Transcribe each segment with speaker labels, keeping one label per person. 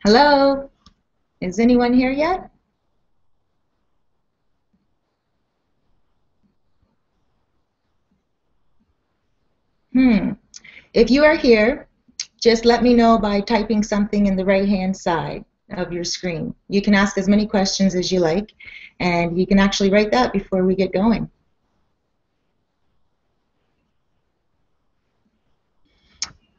Speaker 1: Hello? Is anyone here yet? Hmm. If you are here, just let me know by typing something in the right-hand side of your screen. You can ask as many questions as you like, and you can actually write that before we get going.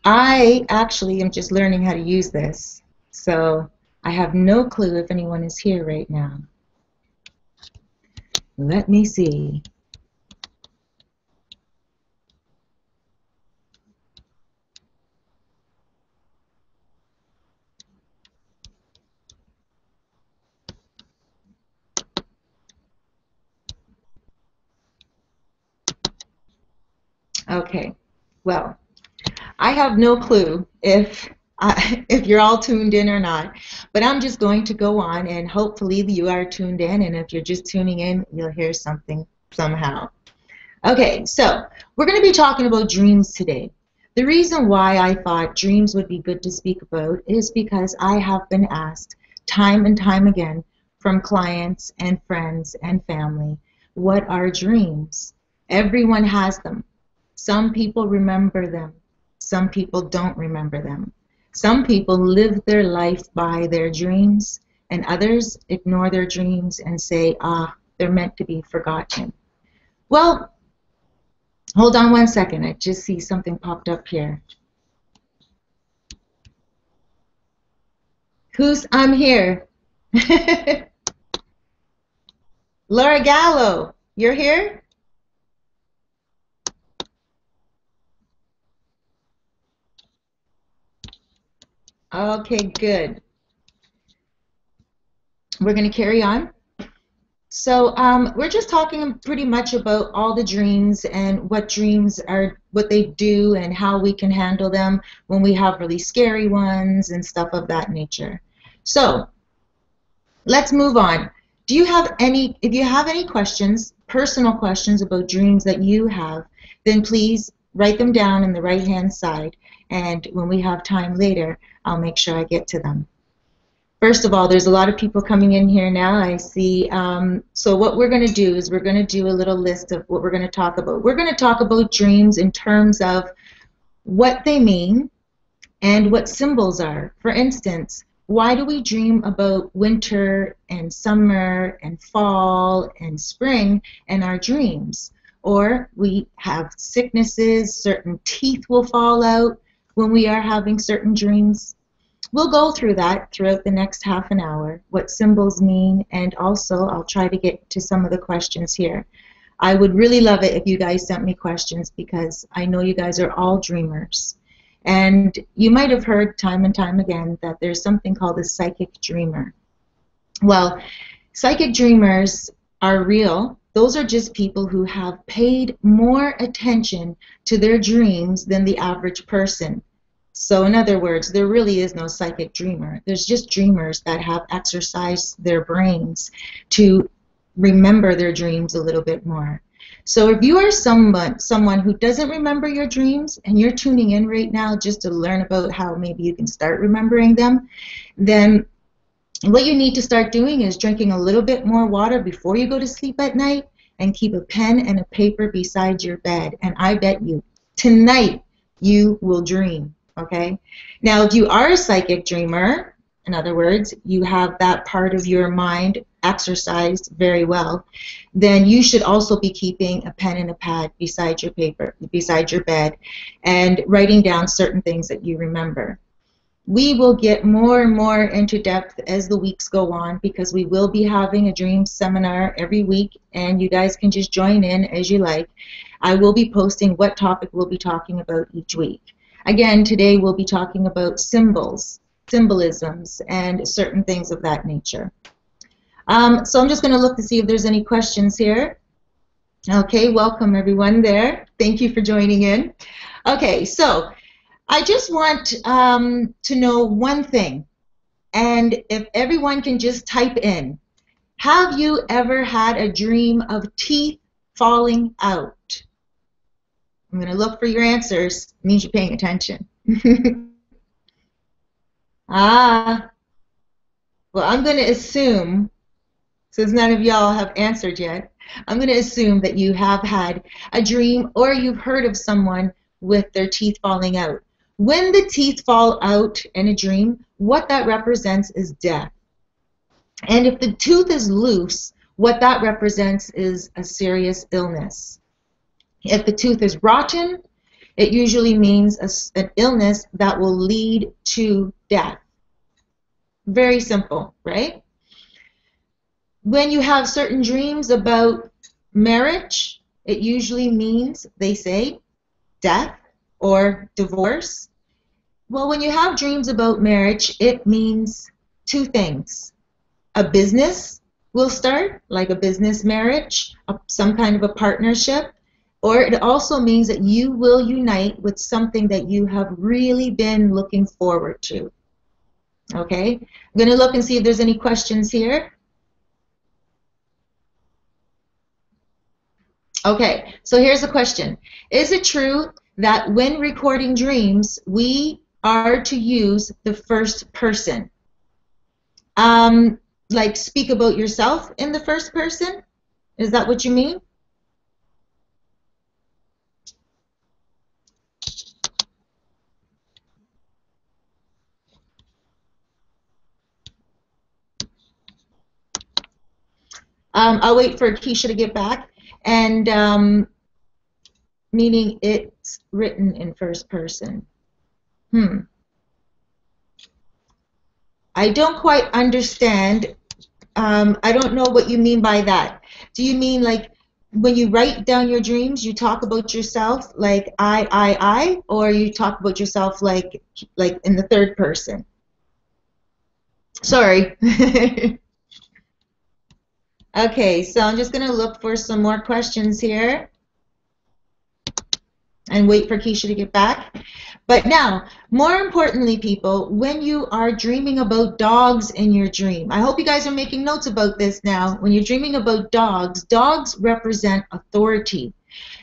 Speaker 1: I actually am just learning how to use this, so I have no clue if anyone is here right now. Let me see. Okay, well, I have no clue if you're all tuned in or not, but I'm just going to go on, and hopefully you are tuned in, and if you're just tuning in, you'll hear something somehow. Okay, so we're going to be talking about dreams today. The reason why I thought dreams would be good to speak about is because I have been asked time and time again from clients and friends and family, what are dreams? Everyone has them. Some people remember them. Some people don't remember them. Some people live their life by their dreams, and others ignore their dreams and say, they're meant to be forgotten. Well, hold on one second. I just see something popped up here. I'm here. Laura Gallo, you're here? Okay, good. We're going to carry on. So we're just talking pretty much about all the dreams and what dreams are, what they do, and how we can handle them when we have really scary ones and stuff of that nature. So let's move on. Do you have any, if you have any questions, personal questions about dreams that you have, then please write them down in the right-hand side, and when we have time later, I'll make sure I get to them. First of all, there's a lot of people coming in here now. I see. So what we're going to do is we're going to do a little list of what we're going to talk about. We're going to talk about dreams in terms of what they mean and what symbols are. For instance, why do we dream about winter and summer and fall and spring in our dreams? Or we have sicknesses, certain teeth will fall out when we are having certain dreams. We'll go through that throughout the next half an hour, what symbols mean, and also I'll try to get to some of the questions here. I would really love it if you guys sent me questions because I know you guys are all dreamers. And you might have heard time and time again that there's something called a psychic dreamer. Well, psychic dreamers are real. Those are just people who have paid more attention to their dreams than the average person. So in other words, there really is no psychic dreamer. There's just dreamers that have exercised their brains to remember their dreams a little bit more. So if you are someone who doesn't remember your dreams and you're tuning in right now just to learn about how maybe you can start remembering them, then what you need to start doing is drinking a little bit more water before you go to sleep at night and keep a pen and a paper beside your bed. And I bet you, tonight you will dream. Okay? Now, if you are a psychic dreamer, in other words, you have that part of your mind exercised very well, then you should also be keeping a pen and a pad beside your paper, beside your bed, and writing down certain things that you remember. We will get more and more into depth as the weeks go on because we will be having a dream seminar every week, and you guys can just join in as you like. I will be posting what topic we'll be talking about each week. Again, today we'll be talking about symbols, symbolisms, and certain things of that nature. So I'm just going to look to see if there's any questions here. Okay, welcome everyone there. Thank you for joining in. Okay, so I just want to know one thing, and if everyone can just type in, have you ever had a dream of teeth falling out? I'm going to look for your answers. It means you're paying attention. Ah, Well, I'm going to assume, since none of y'all have answered yet, I'm going to assume that you have had a dream or you've heard of someone with their teeth falling out. When the teeth fall out in a dream, what that represents is death. And if the tooth is loose, what that represents is a serious illness. If the tooth is rotten, it usually means an illness that will lead to death. Very simple, right? When you have certain dreams about marriage, it usually means, they say, death or divorce. Well, when you have dreams about marriage, it means two things. A business will start, like a business marriage, some kind of a partnership, or it also means that you will unite with something that you have really been looking forward to. Okay? I'm going to look and see if there's any questions here. Okay, so here's a question. Is it true that when recording dreams, we are to use the first person? Like speak about yourself in the first person? Is that what you mean? I'll wait for Keisha to get back. And meaning it's written in first person. I don't quite understand. I don't know what you mean by that. Do you mean like when you write down your dreams, you talk about yourself like I, or you talk about yourself like in the third person? Sorry. Okay, so I'm just going to look for some more questions here and wait for Keisha to get back. But now, more importantly, people, when you are dreaming about dogs in your dream, I hope you guys are making notes about this now. When you're dreaming about dogs, dogs represent authority.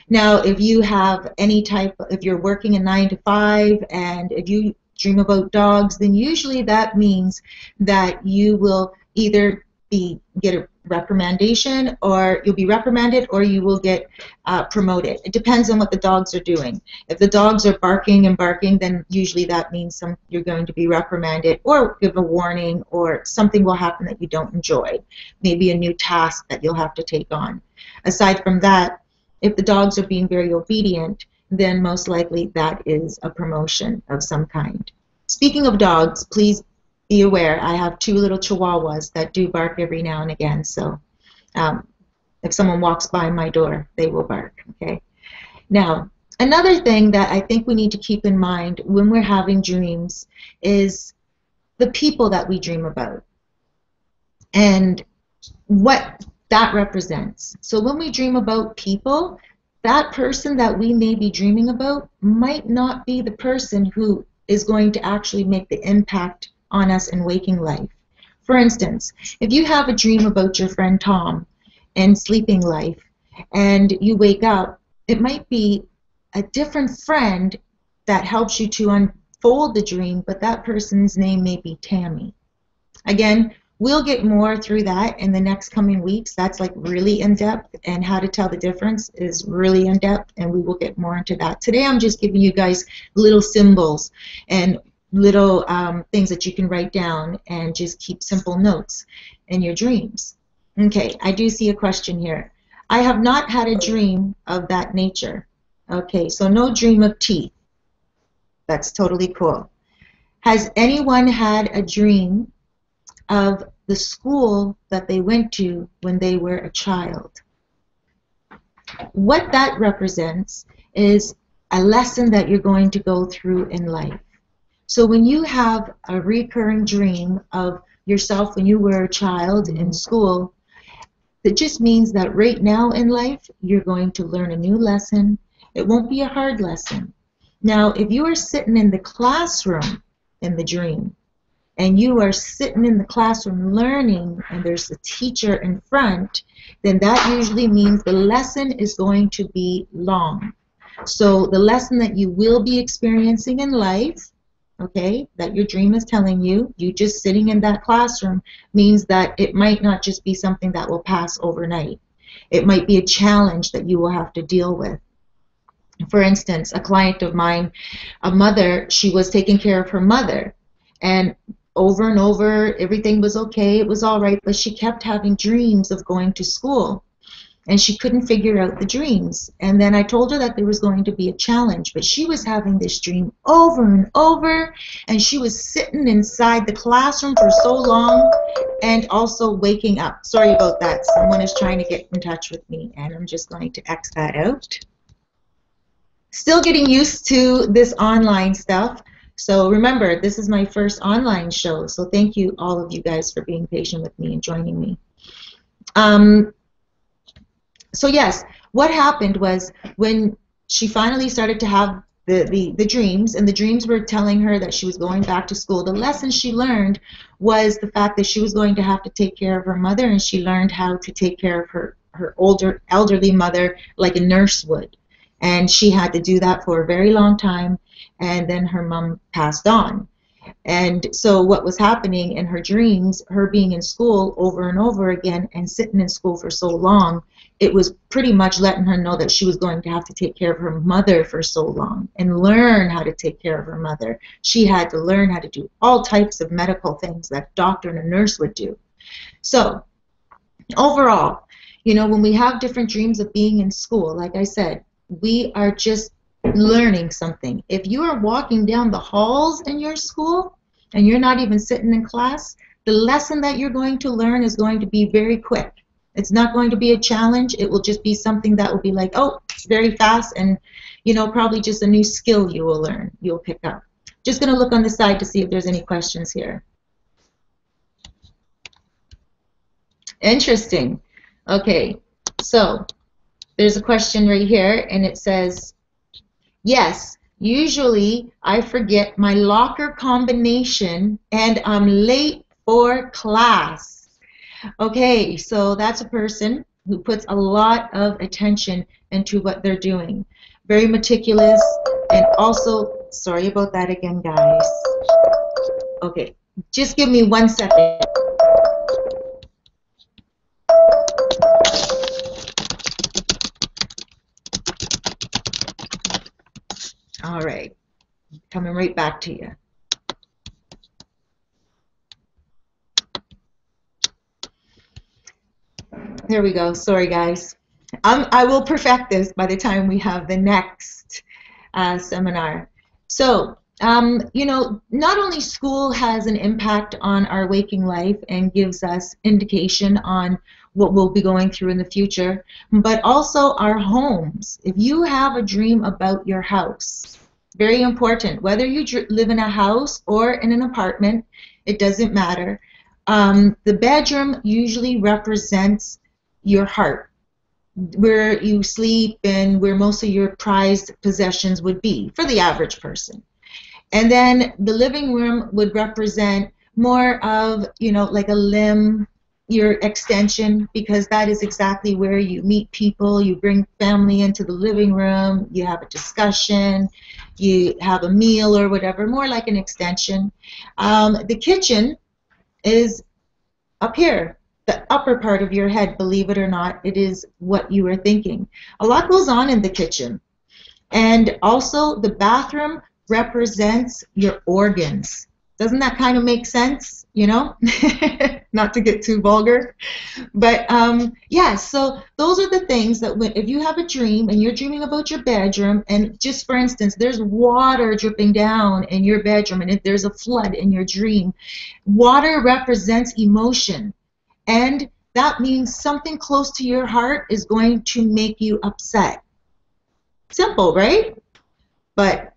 Speaker 1: Now, if you have any type, if you're working a 9 to 5 and if you dream about dogs, then usually that means that you will either get a reprimandation, or you'll be reprimanded, or you will get promoted. It depends on what the dogs are doing. If the dogs are barking and barking, then usually that means you're going to be reprimanded or give a warning, or something will happen that you don't enjoy. Maybe a new task that you'll have to take on. Aside from that, if the dogs are being very obedient, then most likely that is a promotion of some kind. Speaking of dogs, please be aware, I have 2 little chihuahuas that do bark every now and again, so if someone walks by my door, they will bark, okay? Now, another thing that I think we need to keep in mind when we're having dreams is the people that we dream about and what that represents. So when we dream about people, that person that we may be dreaming about might not be the person who is going to actually make the impact on us in waking life. For instance, if you have a dream about your friend Tom in sleeping life and you wake up, it might be a different friend that helps you to unfold the dream, but that person's name may be Tammy. Again, we'll get more through that in the next coming weeks. That's like really in-depth, and how to tell the difference is really in-depth, and we will get more into that. Today I'm just giving you guys little symbols and little things that you can write down and just keep simple notes in your dreams. Okay, I do see a question here. I have not had a dream of that nature. Okay, so no dream of teeth. That's totally cool. Has anyone had a dream of the school that they went to when they were a child? What that represents is a lesson that you're going to go through in life. So when you have a recurring dream of yourself when you were a child in school, it just means that right now in life you're going to learn a new lesson. It won't be a hard lesson. Now, if you are sitting in the classroom in the dream, and you are sitting in the classroom learning, and there's a teacher in front, then that usually means the lesson is going to be long. So the lesson that you will be experiencing in life okay, that your dream is telling you. You just sitting in that classroom means that it might not just be something that will pass overnight. It might be a challenge that you will have to deal with. For instance, a client of mine, a mother, she was taking care of her mother, and over, everything was okay, it was all right, but she kept having dreams of going to school, and she couldn't figure out the dreams. And then I told her that there was going to be a challenge, but she was having this dream over and over, and she was sitting inside the classroom for so long and also waking up. Sorry about that. Someone is trying to get in touch with me, and I'm just going to X that out. Still getting used to this online stuff. So remember, this is my first online show, so thank you all of you guys for being patient with me and joining me. So yes, what happened was when she finally started to have the dreams, and the dreams were telling her that she was going back to school, the lesson she learned was the fact that she was going to have to take care of her mother, and she learned how to take care of her elderly mother like a nurse would. And she had to do that for a very long time, and then her mom passed on. And so what was happening in her dreams, her being in school over and over again and sitting in school for so long, it was pretty much letting her know that she was going to have to take care of her mother for so long and learn how to take care of her mother. She had to learn how to do all types of medical things that a doctor and a nurse would do. So overall, you know, when we have different dreams of being in school, like I said, we are just learning something. If you are walking down the halls in your school and you're not even sitting in class, the lesson that you're going to learn is going to be very quick. It's not going to be a challenge. It will just be something that will be like, oh, it's very fast, and you know, probably just a new skill you will learn, you'll pick up. Just going to look on the side to see if there's any questions here. Interesting. Okay, so there's a question right here, and it says, yes, usually I forget my locker combination and I'm late for class. Okay, so that's a person who puts a lot of attention into what they're doing. Very meticulous, and also, sorry about that again, guys. Okay, just give me 1 second. All right, coming right back to you. There we go. Sorry, guys. I will perfect this by the time we have the next seminar. So, you know, not only school has an impact on our waking life and gives us indication on what we'll be going through in the future, but also our homes. If you have a dream about your house, very important, whether you live in a house or in an apartment, it doesn't matter. The bedroom usually represents your heart, where you sleep and where most of your prized possessions would be for the average person. And then the living room would represent more of, you know, like a limb, your extension, because that is exactly where you meet people, you bring family into the living room, you have a discussion, you have a meal or whatever, more like an extension. The kitchen is up here, the upper part of your head, believe it or not, it is what you are thinking. A lot goes on in the kitchen. And also the bathroom represents your organs. Doesn't that kind of make sense, you know? Not to get too vulgar. But yeah, so those are the things that if you have a dream and you're dreaming about your bedroom, and just for instance, there's water dripping down in your bedroom and if there's a flood in your dream, water represents emotion. And that means something close to your heart is going to make you upset. Simple, right? But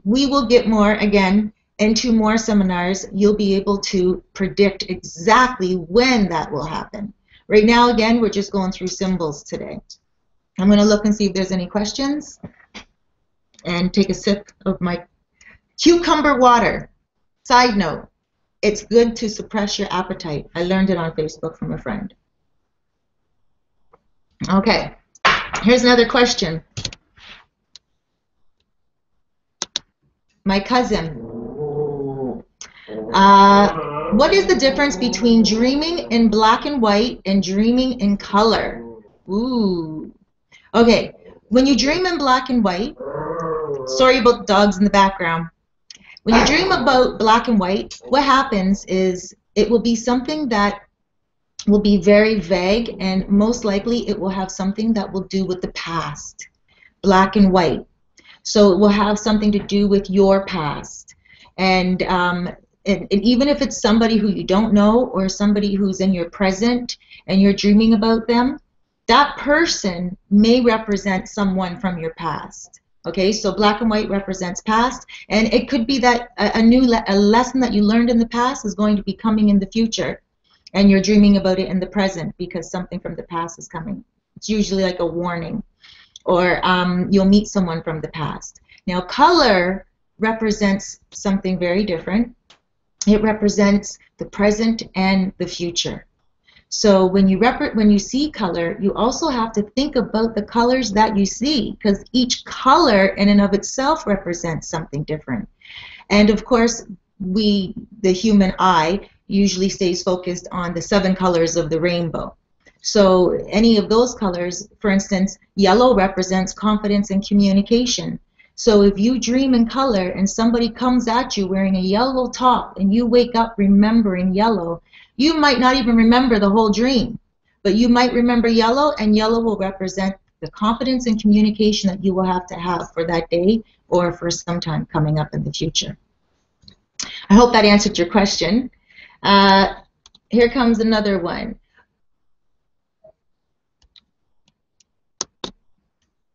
Speaker 1: we will get more, again, into more seminars. You'll be able to predict exactly when that will happen. Right now, again, we're just going through symbols today. I'm going to look and see if there's any questions and take a sip of my cucumber water. Side note, it's good to suppress your appetite. I learned it on Facebook from a friend. Okay, here's another question. My cousin, What is the difference between dreaming in black and white and dreaming in color? Ooh. Okay, when you dream in black and white, sorry about the dogs in the background. When you dream about black and white, what happens is it will be something that will be very vague, and most likely it will have something that will do with the past. Black and white. So it will have something to do with your past. And even if it's somebody who you don't know or somebody who's in your present and you're dreaming about them, that person may represent someone from your past. Okay, so black and white represents past, and it could be that a lesson that you learned in the past is going to be coming in the future, and you're dreaming about it in the present because something from the past is coming. It's usually like a warning, or you'll meet someone from the past. Now, color represents something very different. It represents the present and the future. So when you see color, you also have to think about the colors that you see, because each color in and of itself represents something different. And of course, the human eye, usually stays focused on the 7 colors of the rainbow. So any of those colors, for instance, yellow represents confidence and communication. So if you dream in color and somebody comes at you wearing a yellow top and you wake up remembering yellow, you might not even remember the whole dream, but you might remember yellow, and yellow will represent the confidence and communication that you will have to have for that day or for some time coming up in the future. I hope that answered your question. Here comes another one.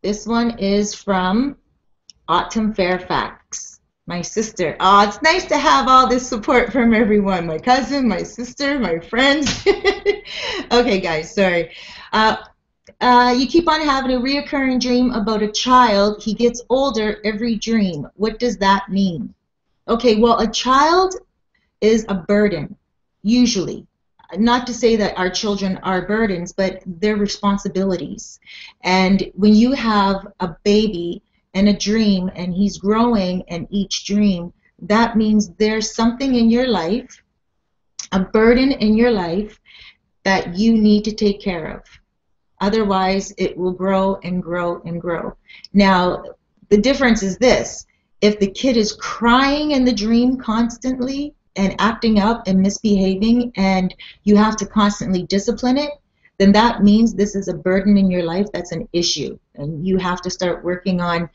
Speaker 1: This one is from Autumn Fairfax, my sister. Oh, it's nice to have all this support from everyone. My cousin, my sister, my friends. Okay, guys, sorry. You keep on having a reoccurring dream about a child. He gets older every dream. What does that mean? Okay, well, a child is a burden, usually. Not to say that our children are burdens, but they're responsibilities. And when you have a baby and a dream and he's growing in each dream, that means there's something in your life, a burden in your life, that you need to take care of. Otherwise, it will grow and grow and grow. Now, the difference is this. If the kid is crying in the dream constantly and acting up and misbehaving, and you have to constantly discipline it, then that means this is a burden in your life that's an issue, and you have to start working on,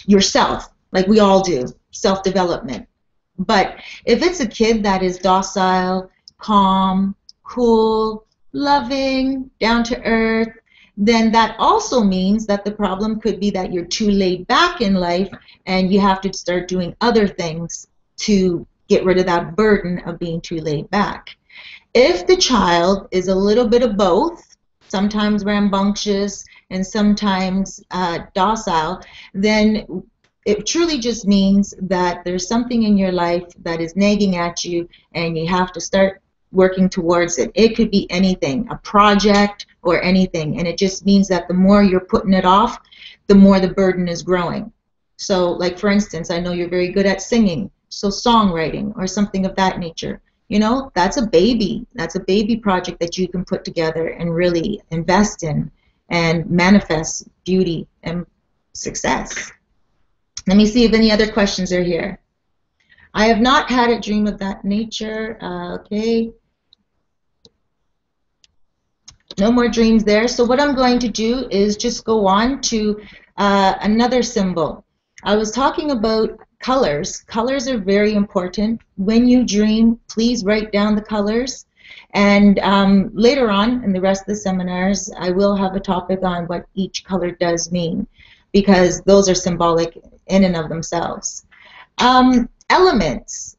Speaker 1: yourself, like we all do, self-development. But if it's a kid that is docile, calm, cool, loving, down to earth, then that also means that the problem could be that you're too laid back in life and you have to start doing other things to get rid of that burden of being too laid back. If the child is a little bit of both, sometimes rambunctious and sometimes docile, then it truly just means that there's something in your life that is nagging at you and you have to start working towards it. It could be anything, a project or anything, and it just means that the more you're putting it off, the more the burden is growing. So, like for instance, I know you're very good at singing, so songwriting or something of that nature. You know, that's a baby. That's a baby project that you can put together and really invest in and manifest beauty and success. Let me see if any other questions are here. I have not had a dream of that nature. Okay. No more dreams there. So what I'm going to do is just go on to another symbol. I was talking about colors. Colors are very important. When you dream, please write down the colors. And later on in the rest of the seminars, I will have a topic on what each color does mean, because those are symbolic in and of themselves. Elements.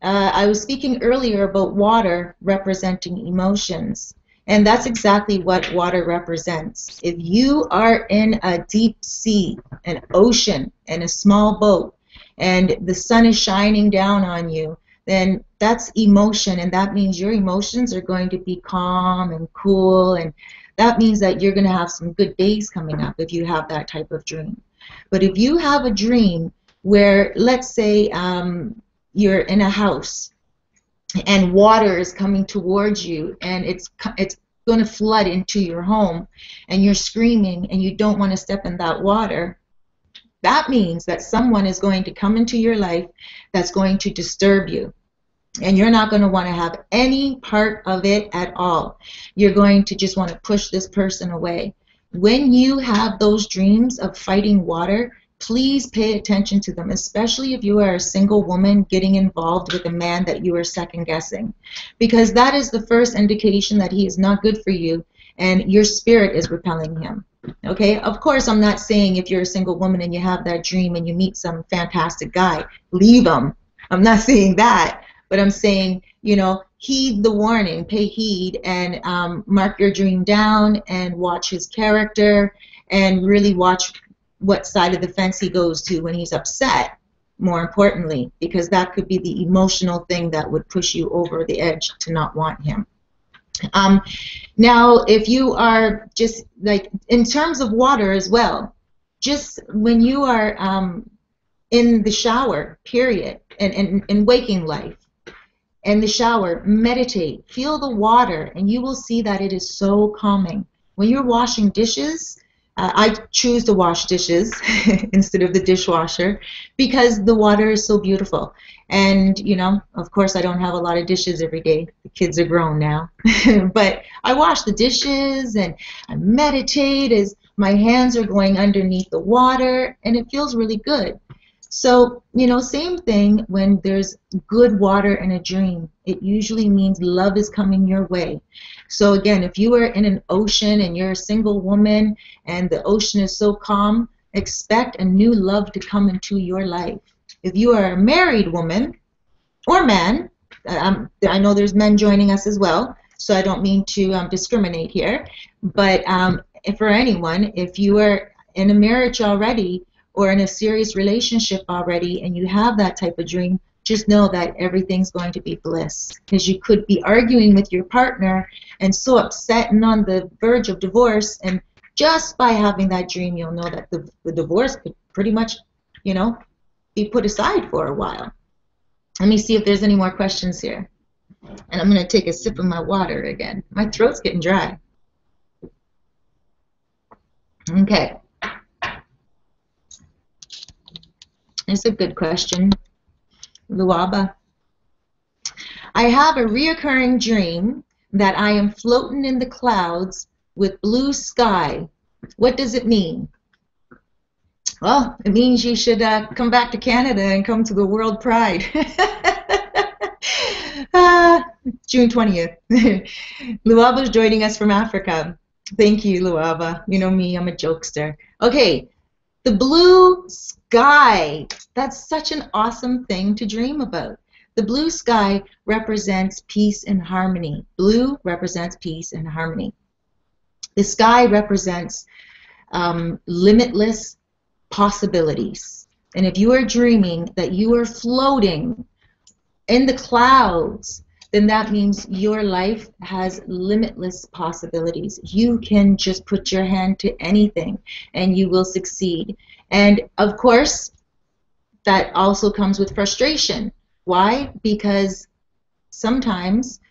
Speaker 1: I was speaking earlier about water representing emotions. And that's exactly what water represents. If you are in a deep sea, an ocean, in a small boat, and the sun is shining down on you, then that's emotion, and that means your emotions are going to be calm and cool, and that means that you're going to have some good days coming up if you have that type of dream. But if you have a dream where, let's say, you're in a house and water is coming towards you, and it's going to flood into your home, and you're screaming and you don't want to step in that water, that means that someone is going to come into your life that's going to disturb you. And you're not going to want to have any part of it at all. You're going to just want to push this person away. When you have those dreams of fighting water, please pay attention to them, especially if you are a single woman getting involved with a man that you are second guessing, because that is the first indication that he is not good for you and your spirit is repelling him. Okay, of course, I'm not saying if you're a single woman and you have that dream and you meet some fantastic guy, leave him. I'm not saying that, but I'm saying, you know, heed the warning, pay heed, and mark your dream down and watch his character and really watch what side of the fence he goes to when he's upset, more importantly, because that could be the emotional thing that would push you over the edge to not want him. Now, if you are just like, in terms of water as well, just when you are in the shower, period, and in waking life, in the shower, meditate, feel the water, and you will see that it is so calming. When you're washing dishes, I choose to wash dishes instead of the dishwasher because the water is so beautiful. And, you know, of course, I don't have a lot of dishes every day. The kids are grown now. But I wash the dishes and I meditate as my hands are going underneath the water, and it feels really good. So, you know, same thing when there's good water in a dream. It usually means love is coming your way. So again, if you are in an ocean and you're a single woman and the ocean is so calm, expect a new love to come into your life. If you are a married woman or man, I know there's men joining us as well, so I don't mean to discriminate here, but for anyone, if you are in a marriage already or in a serious relationship already and you have that type of dream, just know that everything's going to be bliss, because you could be arguing with your partner and so upset and on the verge of divorce, and just by having that dream you'll know that the divorce could pretty much, you know, be put aside for a while. Let me see if there's any more questions here. And I'm going to take a sip of my water again. My throat's getting dry. Okay. It's a good question. Luaba. I have a reoccurring dream that I am floating in the clouds with blue sky. What does it mean? Well, it means you should come back to Canada and come to the World Pride. June 20th. Luaba is joining us from Africa. Thank you, Luaba. You know me, I'm a jokester. Okay, the blue sky. That's such an awesome thing to dream about. The blue sky represents peace and harmony. Blue represents peace and harmony. The sky represents limitless possibilities. And if you are dreaming that you are floating in the clouds, then that means your life has limitless possibilities. You can just put your hand to anything and you will succeed. And of course, that also comes with frustration. Why? Because sometimes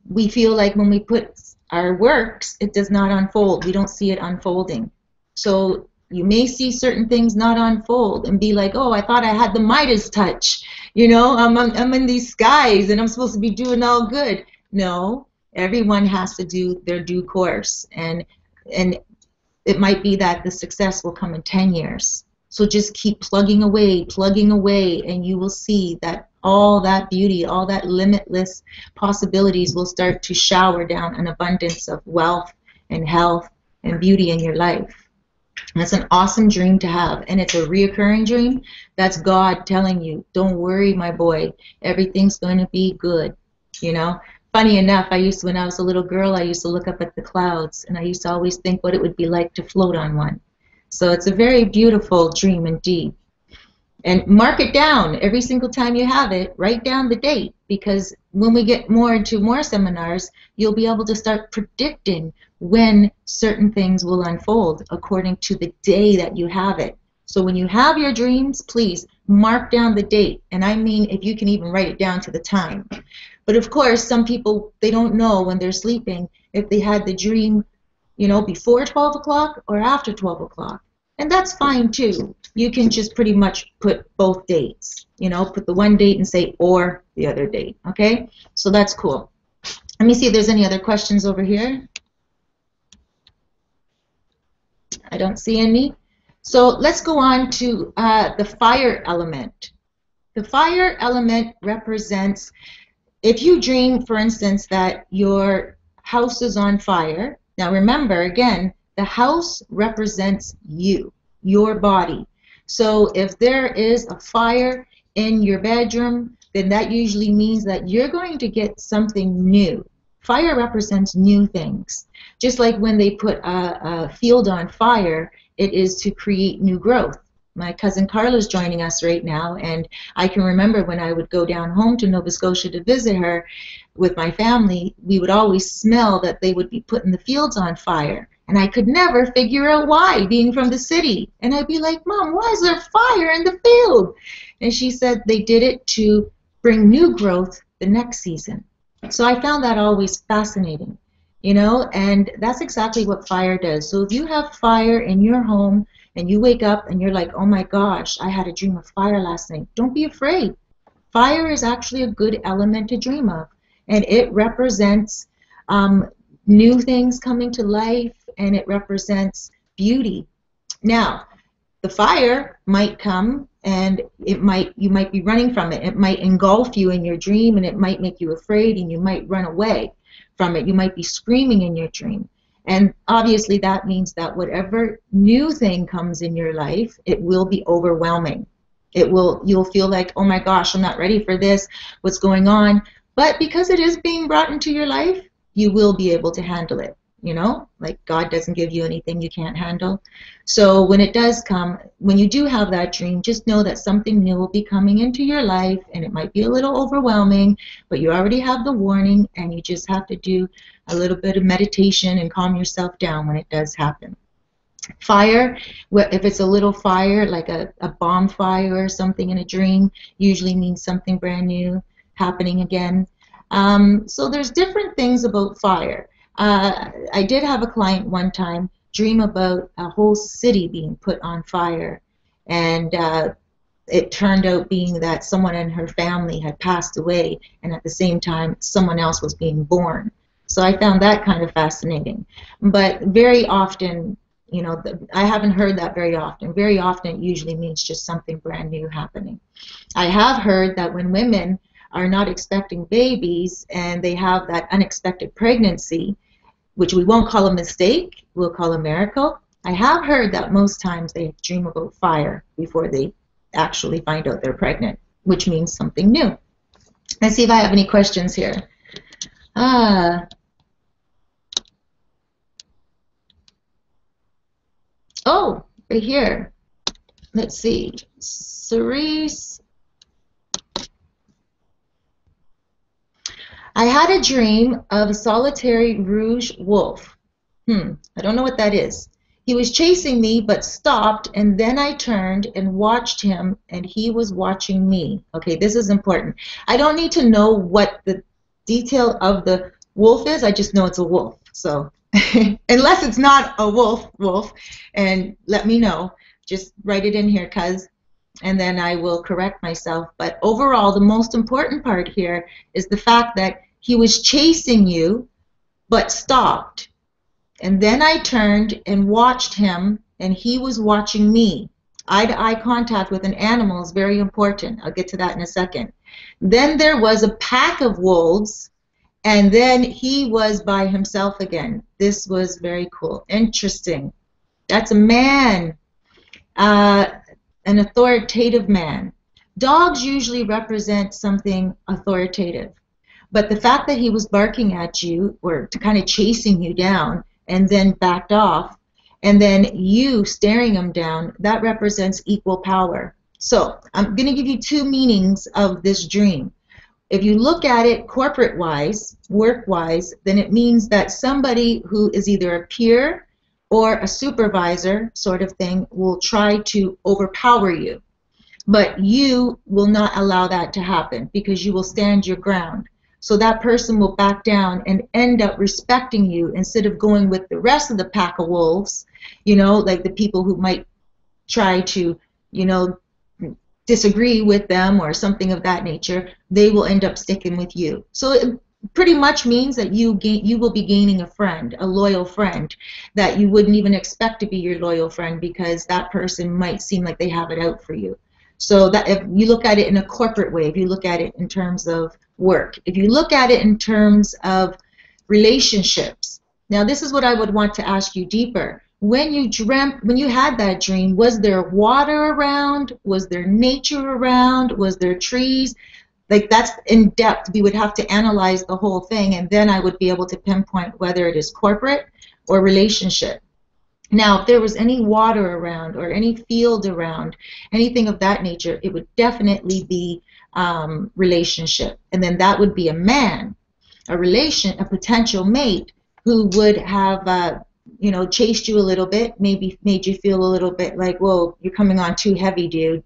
Speaker 1: we feel like when we put our works, it does not unfold. We don't see it unfolding. So you may see certain things not unfold and be like, oh, I thought I had the Midas touch. You know, I'm in these skies and I'm supposed to be doing all good. No, everyone has to do their due course. And it might be that the success will come in 10 years. So just keep plugging away, and you will see that all that beauty, all that limitless possibilities will start to shower down an abundance of wealth and health and beauty in your life. That's an awesome dream to have, and it's a reoccurring dream. That's God telling you, don't worry, my boy, everything's going to be good. You know, funny enough, when I was a little girl, I used to look up at the clouds, and I used to always think what it would be like to float on one. So it's a very beautiful dream indeed. And mark it down every single time you have it. Write down the date, because when we get more into more seminars, you'll be able to start predicting when certain things will unfold according to the day that you have it. So when you have your dreams, please mark down the date. And I mean, if you can even write it down to the time. But of course, some people, they don't know when they're sleeping if they had the dream, you know, before 12 o'clock or after 12 o'clock. And that's fine too. You can just pretty much put both dates, you know, put the one date and say or the other date, okay? So that's cool. Let me see if there's any other questions over here. I don't see any. So let's go on to the fire element. The fire element represents, if you dream, for instance, that your house is on fire. Now remember, again, the house represents you, your body. So if there is a fire in your bedroom, then that usually means that you're going to get something new. Fire represents new things. Just like when they put a field on fire, it is to create new growth. My cousin Carla's joining us right now, and I can remember when I would go down home to Nova Scotia to visit her with my family, we would always smell that they would be putting the fields on fire. And I could never figure out why, being from the city. And I'd be like, Mom, why is there fire in the field? And she said they did it to bring new growth the next season. So I found that always fascinating, you know, and that's exactly what fire does. So if you have fire in your home and you wake up and you're like, oh my gosh, I had a dream of fire last night, don't be afraid. Fire is actually a good element to dream of, and it represents new things coming to life, and it represents beauty. Now, the fire might come and you might be running from it. It might engulf you in your dream, and it might make you afraid, and you might run away from it. You might be screaming in your dream. And obviously that means that whatever new thing comes in your life, it will be overwhelming. You'll feel like, oh my gosh, I'm not ready for this, what's going on? But because it is being brought into your life, you will be able to handle it. You know, like God doesn't give you anything you can't handle. So when it does come, when you do have that dream, just know that something new will be coming into your life, and it might be a little overwhelming, but you already have the warning, and you just have to do a little bit of meditation and calm yourself down when it does happen. Fire, if it's a little fire, like a bonfire or something in a dream, usually means something brand new happening again. So there's different things about fire. I did have a client one time dream about a whole city being put on fire, and it turned out being that someone in her family had passed away, and at the same time someone else was being born. So I found that kind of fascinating. But very often, you know, I haven't heard that very often. Very often it usually means just something brand new happening. I have heard that when women are not expecting babies and they have that unexpected pregnancy, which we won't call a mistake, we'll call a miracle. I have heard that most times they dream about fire before they actually find out they're pregnant, which means something new. Let's see if I have any questions here. Oh, right here. Let's see. Cerise. I had a dream of a solitary rouge wolf. I don't know what that is. He was chasing me but stopped, and then I turned and watched him, and he was watching me. Okay, this is important. I don't need to know what the detail of the wolf is. I just know it's a wolf. So unless it's not a wolf, and let me know. Just write it in here, cuz, and then I will correct myself. But overall, the most important part here is the fact that he was chasing you but stopped. And then I turned and watched him, and he was watching me. Eye-to-eye contact with an animal is very important. I'll get to that in a second. Then there was a pack of wolves, and then he was by himself again. This was very cool. Interesting. That's a man, an authoritative man. Dogs usually represent something authoritative. But the fact that he was barking at you, or kind of chasing you down, and then backed off, and then you staring him down, that represents equal power. So I'm going to give you two meanings of this dream. If you look at it corporate-wise, work-wise, then it means that somebody who is either a peer or a supervisor sort of thing will try to overpower you. but you will not allow that to happen because you will stand your ground. So that person will back down and end up respecting you instead of going with the rest of the pack of wolves, like the people who might try to, you know, disagree with them or something of that nature. They will end up sticking with you. So it pretty much means that you will be gaining a friend, a loyal friend that you wouldn't even expect to be your loyal friend, because that person might seem like they have it out for you. So that if you look at it in a corporate way, if you look at it in terms of work, if you look at it in terms of relationships. Now this is what I would want to ask you deeper. When you had that dream, was there water around? Was there nature around? Was there trees? Like, that's in depth. We would have to analyze the whole thing, and then I would be able to pinpoint whether it is corporate or relationship. Now, if there was any water around or any field around, anything of that nature, it would definitely be relationship. And then that would be a man, a potential mate who would have, chased you a little bit, maybe made you feel a little bit like, whoa, you're coming on too heavy, dude.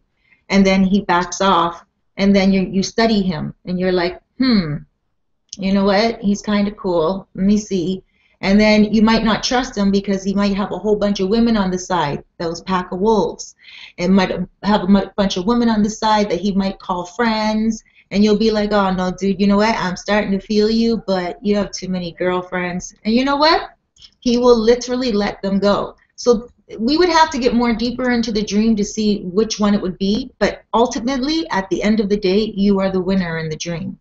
Speaker 1: And then he backs off, and then you study him, and you're like, you know what? He's kind of cool. Let me see. And then you might not trust him because he might have a whole bunch of women on the side, those pack of wolves. And might have a bunch of women on the side that he might call friends. And you'll be like, oh, no, dude, you know what? I'm starting to feel you, but you have too many girlfriends. And you know what? He will literally let them go. So we would have to get more deeper into the dream to see which one it would be. But ultimately, at the end of the day, you are the winner in the dream.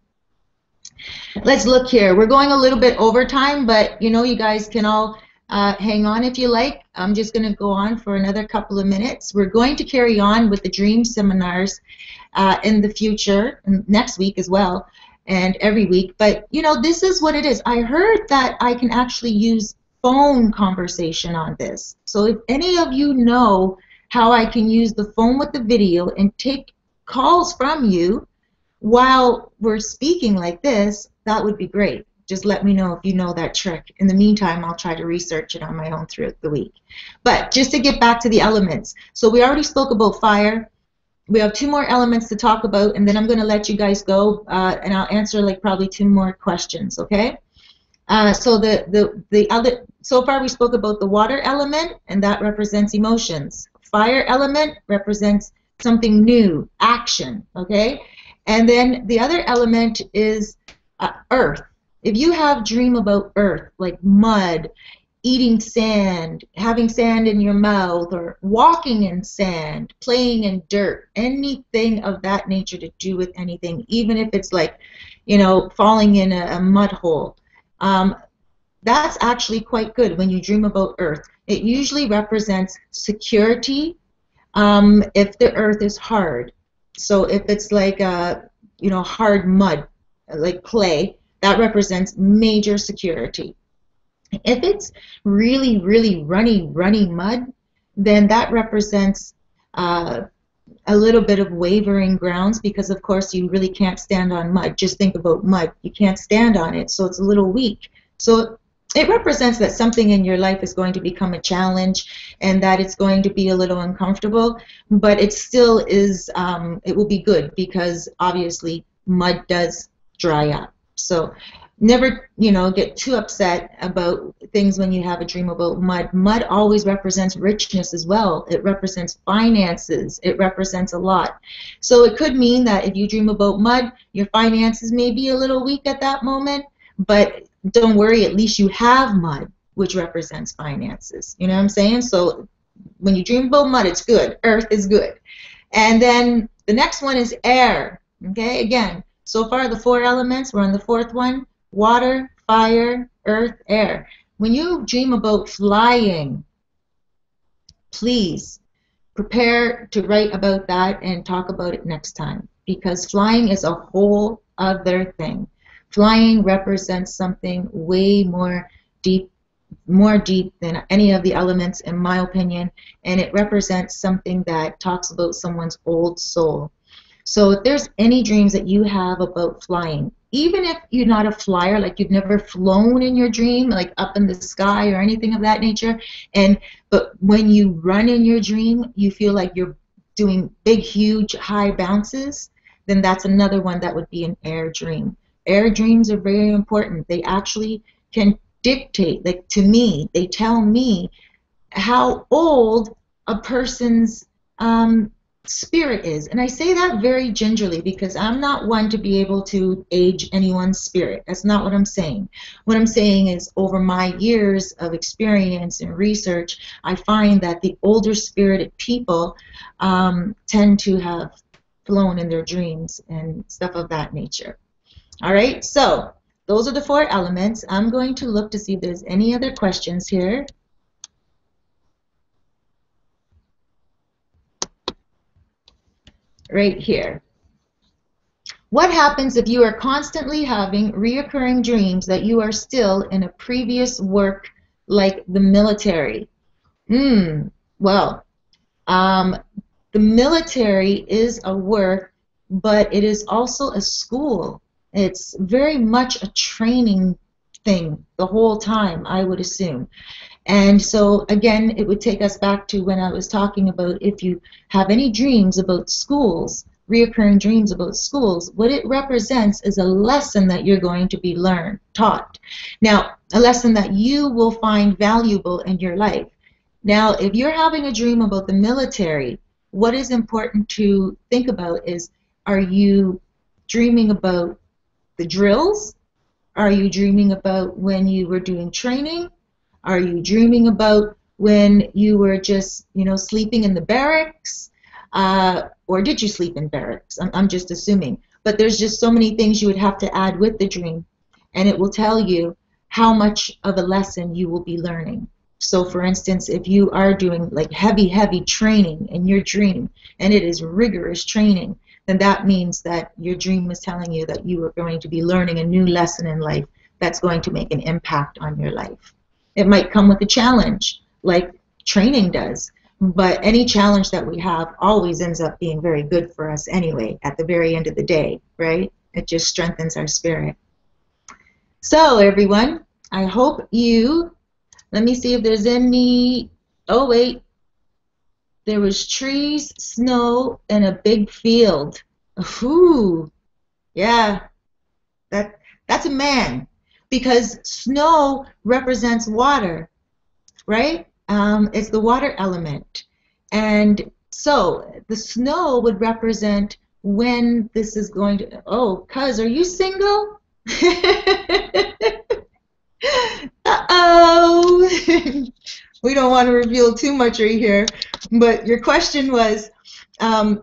Speaker 1: Let's look here. We're going a little bit over time, but you guys can all hang on if you like. I'm just going to go on for another couple of minutes. We're going to carry on with the dream seminars in the future, and next week as well, and every week. But this is what it is. I heard that I can actually use phone conversation on this. So if any of you know how I can use the phone with the video and take calls from you while we're speaking like this, that would be great. Just let me know if you know that trick. In the meantime, I'll try to research it on my own throughout the week. But just to get back to the elements. So we already spoke about fire. We have 2 more elements to talk about, and then I'm going to let you guys go, and I'll answer like probably 2 more questions, okay? So so far we spoke about the water element, and that represents emotions. Fire element represents something new, action, okay? And then the other element is earth. If you have dream about earth, like mud, eating sand, having sand in your mouth, or walking in sand, playing in dirt, anything of that nature to do with anything, even if it's like, falling in a mud hole, that's actually quite good when you dream about earth. It usually represents security if the earth is hard. So if it's like hard mud, like clay, that represents major security. If it's really, really runny mud, then that represents a little bit of wavering grounds, because of course you really can't stand on mud. Just think about mud. You can't stand on it, so it's a little weak. So it represents that something in your life is going to become a challenge, and that it's going to be a little uncomfortable, but it still is, it will be good, because obviously mud does dry up. So never, get too upset about things when you have a dream about mud. Mud always represents richness as well. It represents finances. It represents a lot. So it could mean that if you dream about mud, your finances may be a little weak at that moment, but don't worry, at least you have mud, which represents finances. You know what I'm saying? So when you dream about mud, it's good. Earth is good. And then the next one is air. Okay, again, so far the 4 elements, we're on the 4th one: water, fire, earth, air. When you dream about flying, please prepare to write about that and talk about it next time, because flying is a whole other thing. Flying represents something way more deep than any of the elements, in my opinion, and it represents something that talks about someone's old soul. So if there's any dreams that you have about flying, even if you're not a flyer, like you've never flown in your dream, like up in the sky or anything of that nature, but when you run in your dream, you feel like you're doing big, huge, high bounces, then that's another one that would be an air dream. Air dreams are very important. They actually can dictate, like to me, they tell me how old a person's spirit is. And I say that very gingerly because I'm not one to be able to age anyone's spirit. That's not what I'm saying. What I'm saying is over my years of experience and research, I find that the older spirited people tend to have flown in their dreams and stuff of that nature. All right, so those are the 4 elements. I'm going to look to see if there's any other questions here. Right here. What happens if you are constantly having reoccurring dreams that you are still in a previous work like the military? Well, the military is a work, but it is also a school. It's very much a training thing the whole time, I would assume. And so, again, it would take us back to when I was talking about if you have any dreams about schools, reoccurring dreams about schools, what it represents is a lesson that you're going to be taught. Now, a lesson that you will find valuable in your life. Now, if you're having a dream about the military, what is important to think about is, are you dreaming about the drills? Are you dreaming about when you were doing training? Are you dreaming about when you were just, sleeping in the barracks? Or did you sleep in barracks? I'm just assuming. But there's just so many things you would have to add with the dream, and it will tell you how much of a lesson you will be learning. So, for instance, if you are doing like heavy training in your dream, and it is rigorous training, then that means that your dream is telling you that you are going to be learning a new lesson in life that's going to make an impact on your life. It might come with a challenge, like training does, but any challenge that we have always ends up being very good for us anyway, at the very end of the day, right? It just strengthens our spirit. So, everyone, I hope let me see if there's any, oh wait, there was trees, snow, and a big field. Ooh, yeah, that's a man. Because snow represents water, right? It's the water element. And so the snow would represent when this is going to, oh, cuz, are you single? Uh-oh. We don't want to reveal too much right here. But your question was,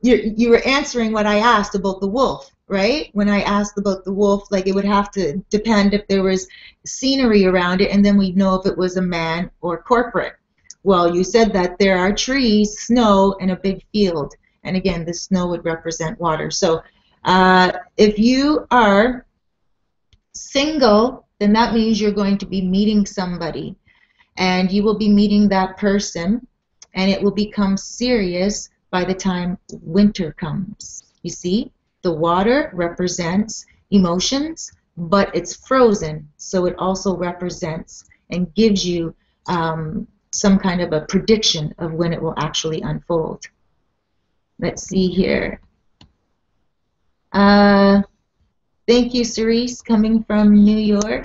Speaker 1: you were answering what I asked about the wolf. Right? When I asked about the wolf, like it would have to depend if there was scenery around it, and then we'd know if it was a man or corporate. Well, you said that there are trees, snow, and a big field. And again, the snow would represent water. So if you are single, then that means you're going to be meeting somebody. And you will be meeting that person, and it will become serious by the time winter comes. You see? The water represents emotions, but it's frozen, so it also represents and gives you some kind of a prediction of when it will actually unfold. Let's see here. Thank you, Cerise, coming from New York.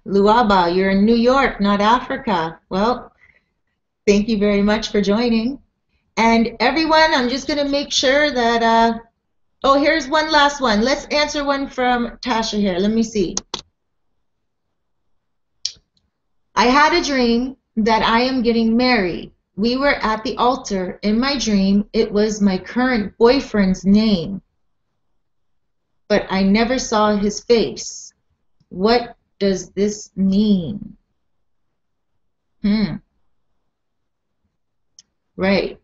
Speaker 1: Luaba, you're in New York, not Africa. Well, thank you very much for joining. And everyone, I'm just going to make sure that, oh, here's one last one. Let's answer one from Tasha here. Let me see. I had a dream that I am getting married. We were at the altar. In my dream, it was my current boyfriend's name, but I never saw his face. What does this mean? Right.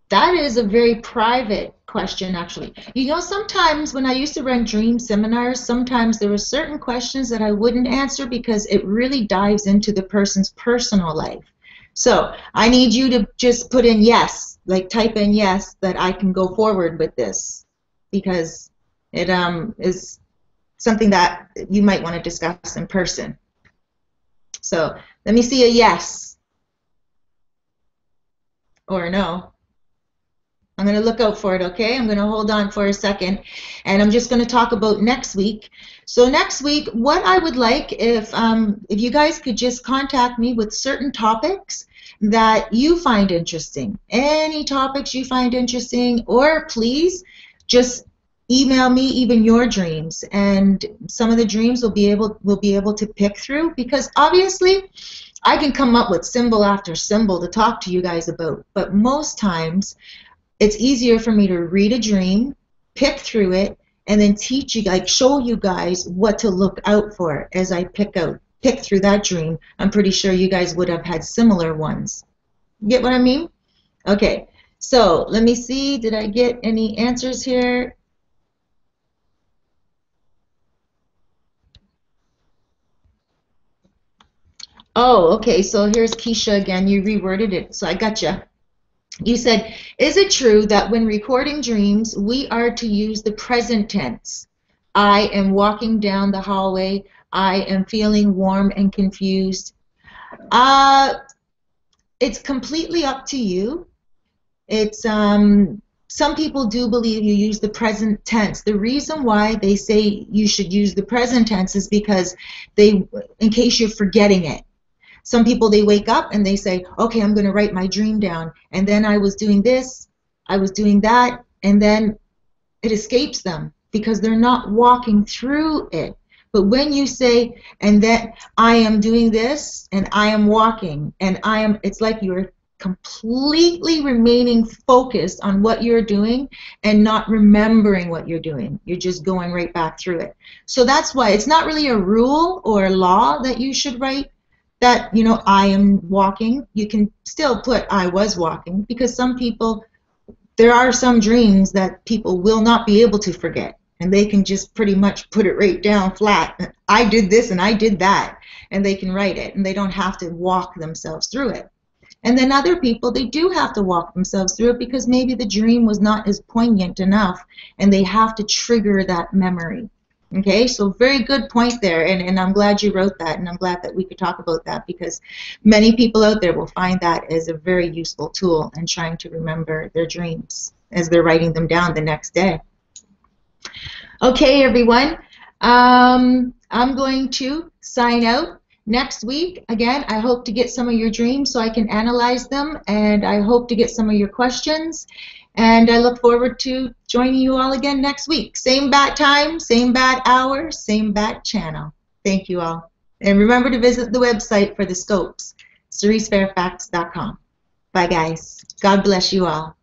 Speaker 1: That is a very private question, actually. You know, sometimes when I used to run dream seminars, sometimes there were certain questions that I wouldn't answer because it really dives into the person's personal life. So I need you to just put in yes, like type in yes, that I can go forward with this, because it is something that you might want to discuss in person. So let me see a yes or a no. I'm going to look out for it, okay? I'm going to hold on for a second, and I'm just going to talk about next week. So next week, what I would like, if you guys could just contact me with certain topics that you find interesting, any topics you find interesting, or please just email me even your dreams, and some of the dreams we'll be able to pick through, because obviously I can come up with symbol after symbol to talk to you guys about, but most times it's easier for me to read a dream, pick through it, and then teach you, like show you guys what to look out for as I pick through that dream. I'm pretty sure you guys would have had similar ones. Get what I mean? Okay, so let me see. Did I get any answers here? Oh, okay, so here's Keisha again. You reworded it, so I gotcha. You said, is it true that when recording dreams, we are to use the present tense? I am walking down the hallway. I am feeling warm and confused. It's completely up to you. It's some people do believe you use the present tense. The reason why they say you should use the present tense is because in case you're forgetting it. Some people, they wake up and they say, okay, I'm going to write my dream down. And then I was doing this, I was doing that, and then it escapes them because they're not walking through it. But when you say, and then I am doing this, and I am walking, and it's like you're completely remaining focused on what you're doing and not remembering what you're doing. You're just going right back through it. So that's why it's not really a rule or a law that you should write that, I am walking. You can still put I was walking, because there are some dreams that people will not be able to forget, and they can just pretty much put it right down flat. I did this and I did that, and they can write it, and they don't have to walk themselves through it. And then other people, they do have to walk themselves through it because maybe the dream was not as poignant enough, and they have to trigger that memory. Okay, so very good point there, and I'm glad you wrote that, and I'm glad that we could talk about that, because many people out there will find that as a very useful tool in trying to remember their dreams as they're writing them down the next day. Okay, everyone, I'm going to sign out. Next week, again, I hope to get some of your dreams so I can analyze them, and I hope to get some of your questions. And I look forward to joining you all again next week. Same bat time, same bat hour, same bat channel. Thank you all. And remember to visit the website for the scopes, CeriseFairfax.com. Bye, guys. God bless you all.